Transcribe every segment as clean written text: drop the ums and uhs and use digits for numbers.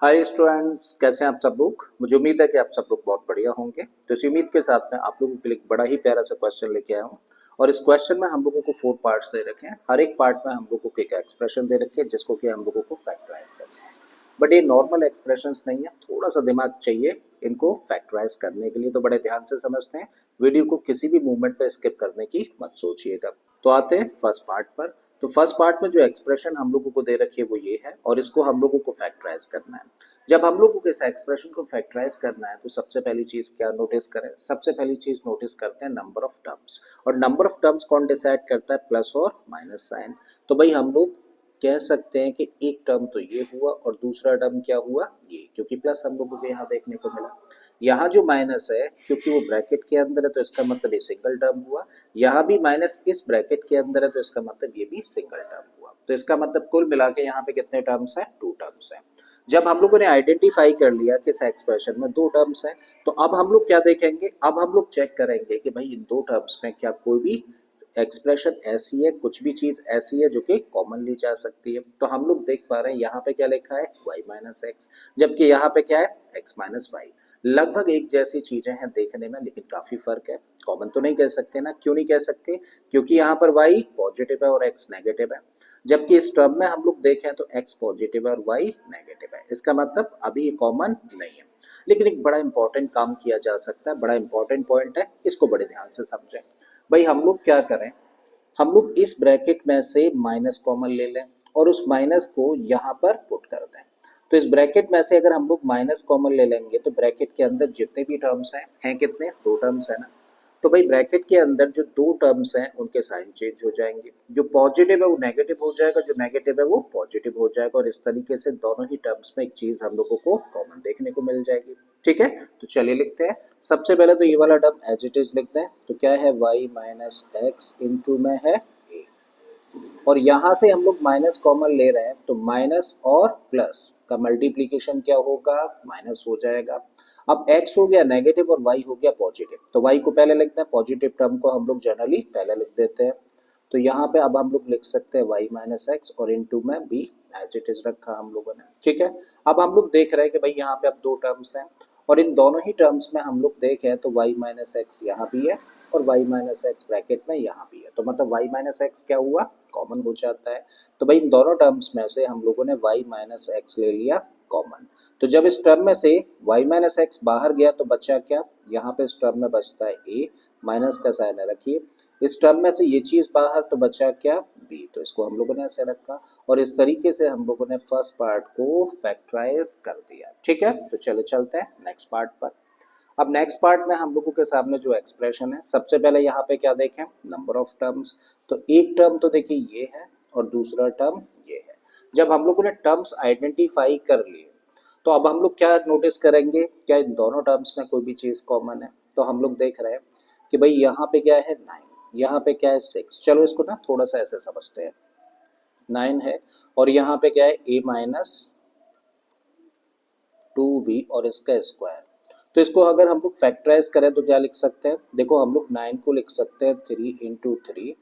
Hi students, कैसे हैं आप सब लोग। मुझे उम्मीद है कि आप सब लोग बहुत बढ़िया होंगे। तो इसी उम्मीद के साथ मैं आप लोगों के लिए एक बड़ा ही प्यारा सा क्वेश्चन लेके आया हूँ। और इस क्वेश्चन में हम लोगों को 4 पार्ट्स दे रखे हैं। हर एक पार्ट में हम लोगों को एक एक्सप्रेशन दे रखी है जिसको कि हम लोगों को फैक्टराइज करना है। बट ये नॉर्मल एक्सप्रेशंस नहीं है, थोड़ा सा दिमाग चाहिए इनको फैक्टराइज करने के लिए। तो बड़े ध्यान से समझते हैं, वीडियो को किसी भी मूवमेंट पे स्किप करने की मत सोचिएगा। तो आते हैं फर्स्ट पार्ट पर। तो फर्स्ट पार्ट में जो एक्सप्रेशन हम लोगों को दे रखी है वो ये है, और इसको हम लोगों को फैक्टराइज करना है। जब हम लोगों को इस एक्सप्रेशन को फैक्टराइज करना है तो सबसे पहली चीज क्या नोटिस करें, सबसे पहली चीज नोटिस करते हैं नंबर ऑफ टर्म्स। और नंबर ऑफ टर्म्स कौन डिसाइड करता है? प्लस और माइनस साइन। तो भाई हम लोग कह सकते हैं कि एक टर्म तो ये हुआ और दूसरा टर्म क्या हुआ, ये, क्योंकि प्लस हम लोगों को यहाँ देखने को मिला। यहाँ जो माइनस है क्योंकि वो ब्रैकेट के अंदर है तो इसका मतलब ये सिंगल टर्म हुआ। यहाँ भी माइनस इस ब्रैकेट के अंदर है तो इसका मतलब ये भी सिंगल टर्म हुआ। तो इसका मतलब कुल मिला के यहाँ पे कितने टर्म्स हैं? 2 टर्म्स हैं। जब हम लोगों ने आइडेंटिफाई कर लिया कि इस एक्सप्रेशन में 2 टर्म्स हैं, तो अब हम लोग क्या देखेंगे, अब हम लोग चेक करेंगे कि भाई इन 2 टर्म्स में क्या कोई भी एक्सप्रेशन ऐसी है, कुछ भी चीज ऐसी है जो कि कॉमन ली जा सकती है। तो हम लोग देख पा रहे हैं यहाँ पे क्या लिखा है, y माइनस एक्स, जबकि यहाँ पे क्या है, x माइनस वाई। लगभग एक जैसी चीजें हैं देखने में, लेकिन काफी फर्क है। कॉमन तो नहीं कह सकते ना, क्यों नहीं कह सकते? क्योंकि यहाँ पर y पॉजिटिव है और x नेगेटिव है, जबकि इस टर्म में हम लोग देखें तो x पॉजिटिव है और y नेगेटिव है। इसका मतलब अभी ये कॉमन नहीं है। लेकिन एक बड़ा इंपॉर्टेंट काम किया जा सकता है, बड़ा इंपॉर्टेंट पॉइंट है, इसको बड़े ध्यान से समझें। भाई हम लोग क्या करें, हम लोग इस ब्रैकेट में से माइनस कॉमन ले लें और उस माइनस को यहाँ पर पुट कर दें। तो इस ब्रैकेट में से अगर हम लोग माइनस कॉमन ले लेंगे तो ब्रैकेट के अंदर जितने भी टर्म्स हैं कितने? 2 टर्म्स है ना। तो भाई ब्रैकेट के अंदर जो 2 टर्म्स हैं उनके साइन चेंज हो जाएंगे। जो पॉजिटिव है वो नेगेटिव हो जाएगा, जो नेगेटिव है वो पॉजिटिव हो जाएगा, और इस तरीके से दोनों ही टर्म्स में एक चीज हम लोगों को कॉमन देखने को मिल जाएगी। ठीक है, तो चलिए लिखते हैं। सबसे पहले तो ये वाला टर्म एज इट इज लिखते हैं। तो क्या है, y माइनस एक्स इंटू में है a, और यहां से हम लोग माइनस कॉमन ले रहे हैं तो माइनस और प्लस का मल्टीप्लीकेशन क्या होगा, माइनस हो जाएगा। अब x हो गया नेगेटिव और y हो गया पॉजिटिव, तो y को पहले लिखते हैं, पॉजिटिव टर्म को हम लोग जनरली पहले लिख देते हैं। तो यहाँ पे अब हम लोग लिख सकते हैं y माइनस एक्स और इनटू में b, एज इट इज रखा हम लोगों ने। ठीक है, अब हम लोग देख रहे हैं कि भाई यहाँ पे अब 2 टर्म्स हैं, और इन दोनों ही टर्म्स में हम लोग देखें तो y माइनस एक्स यहाँ भी है और y माइनस एक्स ब्रैकेट में यहाँ भी है। तो मतलब y माइनस एक्स क्या हुआ, कॉमन हो जाता है। तो भाई इन दोनों टर्म्स में से हम लोगों ने y माइनस एक्स ले लिया कॉमन। तो जब इस टर्म में से y माइनस एक्स बाहर गया तो बचा क्या, यहाँ पे इस टर्म में बचता है a, माइनस का साइन रखिए। इस टर्म में से ये चीज बाहर तो बचा क्या, b, तो इसको हम लोगों ने ऐसे रखा। और इस तरीके से हम लोगों ने फर्स्ट पार्ट को फैक्टराइज कर दिया। ठीक है, तो चले चलते हैं नेक्स्ट पार्ट पर। अब नेक्स्ट पार्ट में हम लोगों के सामने जो एक्सप्रेशन है, सबसे पहले यहाँ पे क्या देखें, नंबर ऑफ टर्म्स। तो एक टर्म तो देखिए ये है और दूसरा टर्म ये है। जब हम लोगों ने टर्म्स आइडेंटिफाई कर लिए तो अब हम लोग क्या नोटिस करेंगे, क्या इन दोनों टर्म्स में कोई भी चीज कॉमन है? तो हम लोग देख रहे हैं कि भाई यहाँ पे क्या है 9, यहाँ पे क्या है 6। चलो इसको ना थोड़ा सा ऐसे समझते हैं। 9 है और यहाँ पे क्या है a माइनस 2b और इसका स्क्वायर। तो इसको अगर हम लोग फैक्टराइज करें तो क्या लिख सकते हैं, देखो हम लोग 9 को लिख सकते हैं 3 इंटू 3,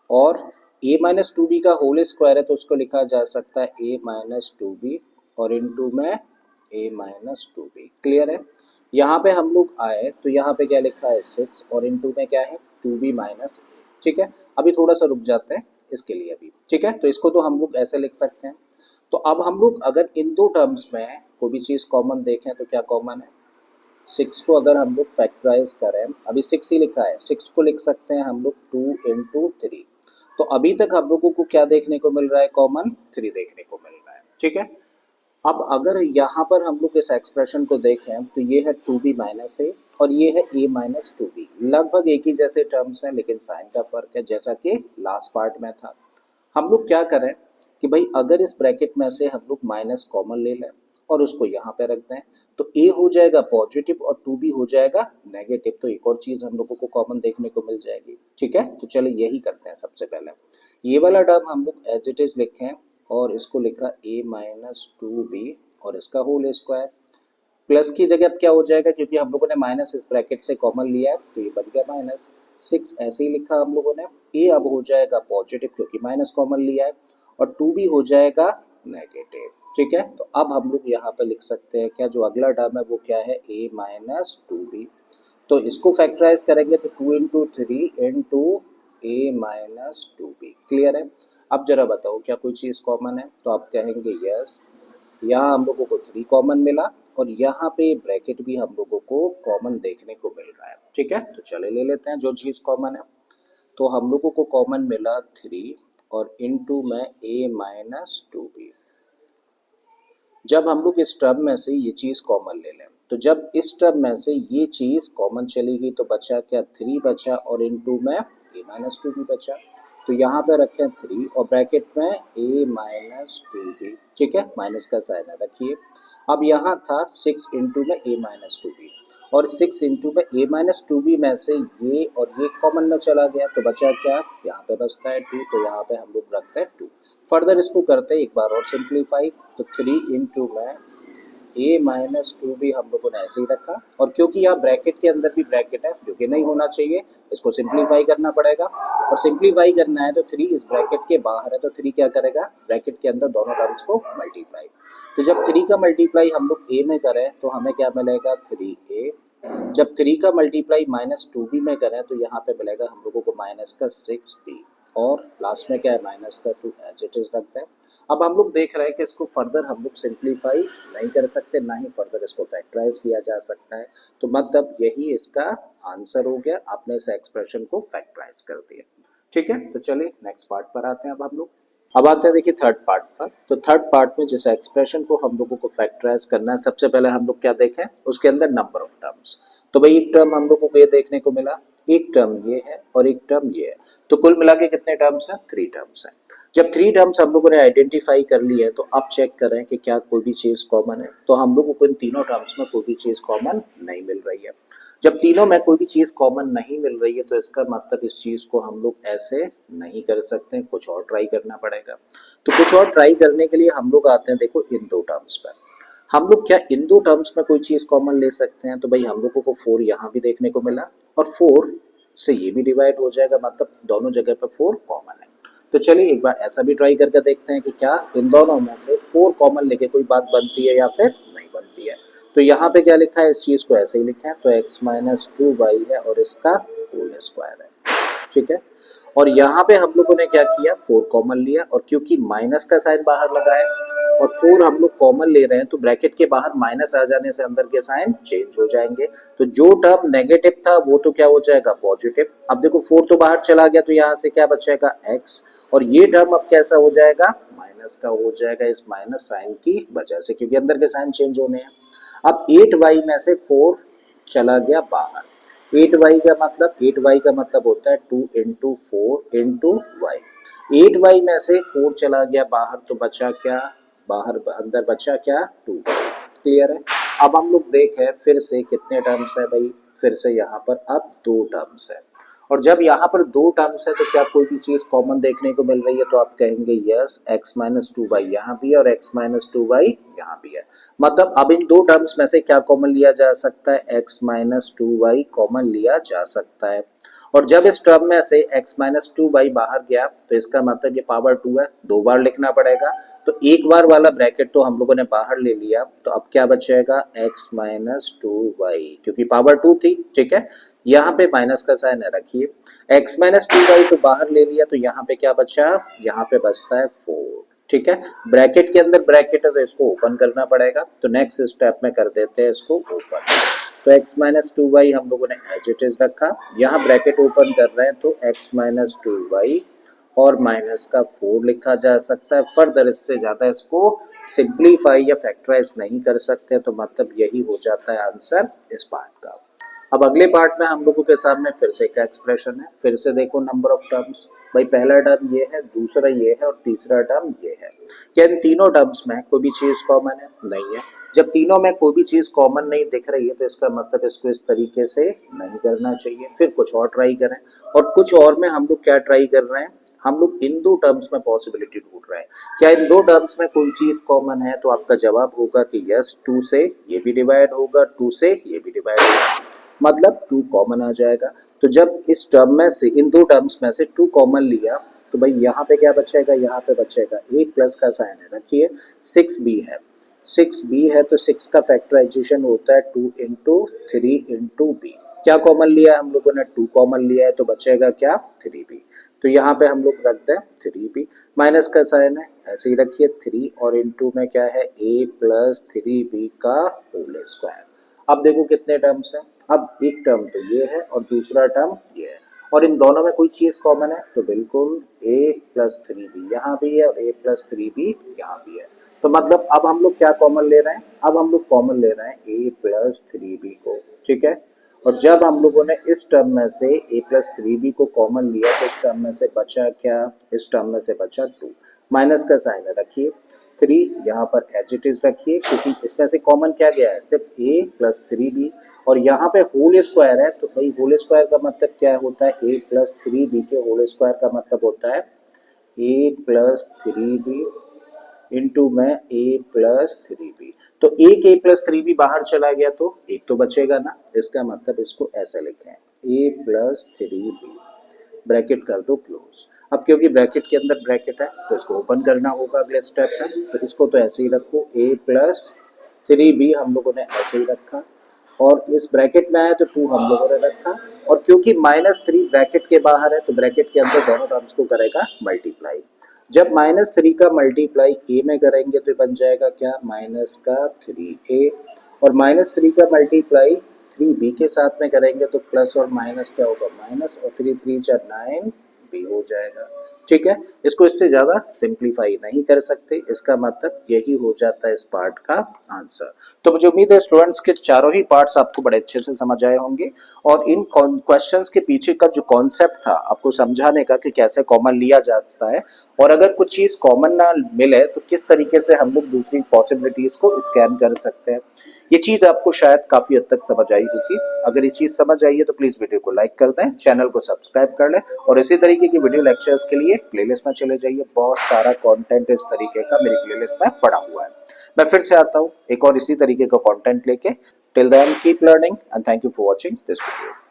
और a माइनस 2b का होल स्क्वायर है तो उसको लिखा जा सकता है a माइनस 2b और इंटू में a माइनस 2b। क्लियर है? यहाँ पे हम लोग आए तो यहाँ पे क्या लिखा है 6 और इंटू में क्या है 2b माइनस a। ठीक है, अभी थोड़ा सा रुक जाते हैं इसके लिए अभी। ठीक है, तो इसको तो हम लोग ऐसे लिख सकते हैं। तो अब हम लोग अगर इन 2 टर्म्स में कोई भी चीज कॉमन देखें तो क्या कॉमन है, 6 को अगर हम लोग फैक्टराइज करें, अभी 6 ही लिखा है, 6 को लिख सकते हैं हम लोग 2 इंटू 3। तो अभी तक हम लोगों को क्या देखने को मिल रहा है, कॉमन 3 देखने को मिल रहा है। ठीक है, अब अगर यहाँ पर हम लोग इस एक्सप्रेशन को देखें तो ये है 2b माइनस ए और ये है a माइनस 2b। लगभग एक ही जैसे टर्म्स हैं लेकिन साइन का फर्क है, जैसा कि लास्ट पार्ट में था। हम लोग क्या करें कि भाई अगर इस ब्रैकेट में से हम लोग माइनस कॉमन ले लें और उसको यहाँ पे रख दें तो a हो जाएगा पॉजिटिव और 2b हो जाएगा नेगेटिव। तो एक और चीज हम लोगों को कॉमन देखने को मिल जाएगी। ठीक है, तो चलिए यही करते हैं। सबसे पहले ये वाला टर्म हम लोग एज इट इज लिखें और इसको लिखा a माइनस 2b और इसका होल स्क्वायर। प्लस की जगह अब क्या हो जाएगा, क्योंकि हम लोगों ने माइनस इस ब्रैकेट से कॉमन लिया है तो ये बन गया माइनस 6, ऐसे ही लिखा हम लोगों ने। a अब हो जाएगा पॉजिटिव क्योंकि माइनस कॉमन लिया है, और 2b हो जाएगा नेगेटिव। ठीक है। तो अब हम लोग यहाँ पे लिख सकते हैं क्या, जो अगला टर्म है वो क्या है, a माइनस टू बी। तो इसको फैक्टराइज करेंगे तो 2 into three into A minus to be. Clear है। अब जरा बताओ क्या कोई चीज़ कॉमन है, तो आप कहेंगे यस। यहाँ हम लोगों को 3 कॉमन मिला और यहाँ पे ब्रैकेट भी हम लोगों को कॉमन देखने को मिल रहा है। ठीक है, तो चले ले लेते हैं जो चीज़ कॉमन है। तो हम लोगों को कॉमन मिला 3 और इनटू में a माइनस टू बी। जब हम लोग इस टर्म में से ये चीज़ कॉमन ले लें, तो जब इस टर्म में से ये चीज़ कॉमन चली गई तो बचा क्या, 3 बचा और इनटू में a माइनस टू बी बचा। तो यहाँ पे रखें 3 और ब्रैकेट में a माइनस टू बी। ठीक है, माइनस का साइन है रखिए। अब यहाँ था 6 इंटू में a माइनस टू बी और 6 इंटू में a माइनस टू बी में से ये और ये कॉमन में चला गया तो बचा क्या, यहाँ पे बचता है 2। तो यहाँ पे हम लोग रखते हैं 2। फर्दर इसको करते हैं एक बार और सिंप्लीफाई। तो 3 इंटू में a माइनस टू भी हम लोगों ने ऐसे ही रखा और क्योंकि यहाँ ब्रैकेट के अंदर भी ब्रैकेट है जो कि नहीं होना चाहिए, इसको सिंप्लीफाई करना पड़ेगा। और सिंप्लीफाई करना है तो 3 इस ब्रैकेट के बाहर है तो 3 क्या करेगा, ब्रैकेट के अंदर दोनों टर्म्स को मल्टीप्लाई। तो जब 3 का मल्टीप्लाई हम लोग a में करें तो हमें क्या मिलेगा, 3a। जब 3 का मल्टीप्लाई माइनस टू बी में करें तो यहाँ पे मिलेगा हम लोगों को माइनस का 6b और लास्ट में क्या है, माइनस का 2 एज इट इज रखते हैं। अब हम लोग देख रहे हैं कि इसको फर्दर हम लोग सिंप्लीफाई नहीं कर सकते, ना ही फर्दर इसको फैक्टराइज किया जा सकता है। तो मतलब यही इसका आंसर हो गया, आपने इस एक्सप्रेशन को फैक्टराइज कर दिया। ठीक है, तो चलिए नेक्स्ट पार्ट पर आते हैं। अब हम लोग अब आते हैं देखिए थर्ड पार्ट पर। तो थर्ड पार्ट में जिस एक्सप्रेशन को हम लोगों को फैक्टराइज करना है, सबसे पहले हम लोग क्या देखें, उसके अंदर नंबर ऑफ टर्म्स। तो भाई एक टर्म हम लोगों को ये देखने को मिला, एक टर्म ये है और एक टर्म ये है। तो कुल मिला के कितने टर्म्स हैं, 3 टर्म्स हैं। जब 3 टर्म्स हम लोगों ने आइडेंटिफाई कर ली है तो अब चेक करें कि क्या कोई भी चीज कॉमन है। तो हम लोगों को इन तीनों टर्म्स में कोई भी चीज कॉमन नहीं मिल रही है। जब तीनों में कोई भी चीज कॉमन नहीं मिल रही है तो इसका मतलब इस चीज को हम लोग ऐसे नहीं कर सकते, कुछ और ट्राई करना पड़ेगा। तो कुछ और ट्राई करने के लिए हम लोग आते हैं देखो इन दो टर्म्स पर। हम लोग क्या इन दो टर्म्स में कोई चीज कॉमन ले सकते हैं, तो भाई हम लोगों को 4 यहाँ भी देखने को मिला और 4 से ये भी डिवाइड हो जाएगा, मतलब दोनों जगह पर 4 कॉमन है। तो चलिए एक बार ऐसा भी ट्राई करके देखते हैं कि क्या इन दोनों में से 4 कॉमन लेके कोई बात बनती है या फिर नहीं बनती है। तो यहाँ पे क्या लिखा है, इस चीज को ऐसे ही लिखा है, तो x माइनस टू वाई है और इसका होल स्क्वायर है। ठीक है, और यहाँ पे हम लोगों ने क्या किया, 4 कॉमन लिया और क्योंकि माइनस का साइन बाहर लगा है और 4 हम लोग कॉमन ले रहे हैं तो ब्रैकेट के बाहर माइनस आ जाने से अंदर के साइन चेंज हो जाएंगे। तो जो टर्म नेगेटिव था वो तो क्या हो जाएगा, पॉजिटिव। अब देखो 4 तो बाहर चला गया तो यहाँ से क्या बचेगा, x, और ये टर्म अब कैसा हो जाएगा, माइनस का हो जाएगा इस माइनस साइन की वजह से, क्योंकि अंदर के साइन चेंज होने हैं। अब 8y में से 4 चला गया बाहर। 8y का मतलब होता है 2 इंटू 4 इंटू वाई। 8y में से 4 चला गया बाहर तो बचा क्या, बाहर अंदर बचा क्या, 2। क्लियर है। अब हम लोग देखें फिर से कितने टर्म्स है भाई, फिर से यहाँ पर अब 2 टर्म्स है और जब यहाँ पर 2 टर्म्स है तो क्या कोई भी चीज कॉमन देखने को मिल रही है, तो आप कहेंगे yes, x minus two Y यहाँ भी है और x माइनस टू वाई यहाँ भी है। मतलब अब इन 2 टर्म्स में से क्या कॉमन लिया जा सकता है, x minus two Y common लिया जा सकता है। और जब इस टर्म में से x माइनस टू वाई बाहर गया तो इसका मतलब ये पावर 2 है, 2 बार लिखना पड़ेगा। तो एक बार वाला ब्रैकेट तो हम लोगों ने बाहर ले लिया, तो अब क्या बचेगा, x माइनस टू वाई, क्योंकि पावर 2 थी। ठीक है, यहाँ पे माइनस का साइन है रखिए, x माइनस टू वाई तो बाहर ले लिया तो यहाँ पे क्या बचा, यहाँ पे बचता है 4। ठीक है, ब्रैकेट के अंदर ब्रैकेट है तो इसको ओपन करना पड़ेगा। तो नेक्स्ट स्टेप में कर देते हैं इसको ओपन। तो x माइनस टू वाई हम लोगों ने एज इट इज रखा, यहाँ ब्रैकेट ओपन कर रहे हैं तो x माइनस टू वाई और माइनस का 4 लिखा जा सकता है। फर्दर इससे ज्यादा इसको सिंप्लीफाई या फैक्टराइज नहीं कर सकते, तो मतलब यही हो जाता है आंसर इस पार्ट का। अब अगले पार्ट में हम लोगों के सामने फिर से एक एक्सप्रेशन है, फिर से देखो नंबर ऑफ टर्म्स। भाई पहला टर्म ये है, दूसरा ये है और तीसरा टर्म ये है। क्या इन तीनों टर्म्स में कोई भी चीज कॉमन है, नहीं है। जब तीनों में कोई भी चीज कॉमन नहीं दिख रही है तो इसका मतलब इसको इस तरीके से नहीं करना चाहिए, फिर कुछ और ट्राई करें। और कुछ और में हम लोग क्या ट्राई कर रहे हैं, हम लोग इन 2 टर्म्स में पॉसिबिलिटी ढूंढ रहे हैं। क्या इन 2 टर्म्स में कोई चीज कॉमन है, तो आपका जवाब होगा कि यस, 2 से ये भी डिवाइड होगा, 2 से ये भी डिवाइड होगा, मतलब 2 कॉमन आ जाएगा। तो जब इस टर्म में से इन 2 टर्म्स में से 2 कॉमन लिया तो भाई यहाँ पे क्या बचेगा, यहाँ पे बचेगा a प्लस का साइन है, रखिए 6b है, 6b है तो 6 का फैक्टराइजेशन होता है 2 इंटू 3 इंटू बी। क्या कॉमन लिया है हम लोगों ने, 2 कॉमन लिया है तो बचेगा क्या 3b। तो यहाँ पे हम लोग रख दें 3b, माइनस का साइन है ऐसे ही रखिए 3 और इंटू में क्या है a प्लस 3b का होल स्क्वायर। अब देखो कितने टर्म्स हैं, अब एक टर्म तो ये है और दूसरा टर्म ये है और इन दोनों में कोई चीज कॉमन है तो बिल्कुल a प्लस 3b यहाँ भी है और a प्लस 3b यहाँ भी है। तो मतलब अब हम लोग क्या कॉमन ले रहे हैं, अब हम लोग कॉमन ले रहे हैं a प्लस 3b को, ठीक है। और जब हम लोगों ने इस टर्म में से a प्लस 3b को कॉमन लिया तो इस टर्म में से बचा क्या, इस टर्म में से बचा 2, माइनस का साइन है रखिए 3 यहाँ पर एज इट इज रखिए क्योंकि इसमें से कॉमन क्या गया है सिर्फ a प्लस 3b और यहाँ पे होल स्क्वायर है तो भाई होल स्क्वायर का मतलब क्या होता है, a प्लस 3b के होल स्क्वायर का मतलब होता है a प्लस 3b इंटू में a प्लस 3b। तो एक a प्लस 3b बाहर चला गया तो एक तो बचेगा ना, इसका मतलब इसको ऐसे लिखें a प्लस 3b, ब्रैकेट कर दो क्लोज। अब क्योंकि ब्रैकेट के अंदर ब्रैकेट है तो इसको ओपन करना होगा अगले स्टेप में, तो इसको तो ऐसे ही रखो a प्लस 3b हम लोगों ने ऐसे ही रखा और इस ब्रैकेट में आया तो 2 हम लोगों ने रखा और क्योंकि -3 ब्रैकेट के बाहर है तो ब्रैकेट के अंदर दोनों टर्म्स को करेगा मल्टीप्लाई। जब -3 का मल्टीप्लाई a में करेंगे तो बन जाएगा क्या माइनस का 3a और -3 का मल्टीप्लाई 3b के साथ में करेंगे तो प्लस और माइनस क्या होगा माइनस और 3 3 जा 9b हो जाएगा, ठीक है। इसको इससे ज्यादा सिंप्लीफाई नहीं कर सकते, इसका मतलब यही हो जाता है इस पार्ट का आंसर। तो मुझे उम्मीद है स्टूडेंट्स के चारों ही पार्ट्स आपको बड़े अच्छे से समझ आए होंगे और इन क्वेश्चंस के पीछे का जो कॉन्सेप्ट था आपको समझाने का कि कैसे कॉमन लिया जाता है और अगर कुछ चीज कॉमन ना मिले तो किस तरीके से हम लोग दूसरी पॉसिबिलिटीज को स्कैन कर सकते हैं, ये चीज आपको शायद काफी हद तक समझ आई होगी। अगर ये चीज समझ आई है तो प्लीज वीडियो को लाइक कर दें, चैनल को सब्सक्राइब कर लें और इसी तरीके की वीडियो लेक्चर्स के लिए प्लेलिस्ट में चले जाइए, बहुत सारा कंटेंट इस तरीके का मेरी प्लेलिस्ट में पड़ा हुआ है। मैं फिर से आता हूँ एक और इसी तरीके का कंटेंट लेके। Till then keep learning and thank you for watching this video.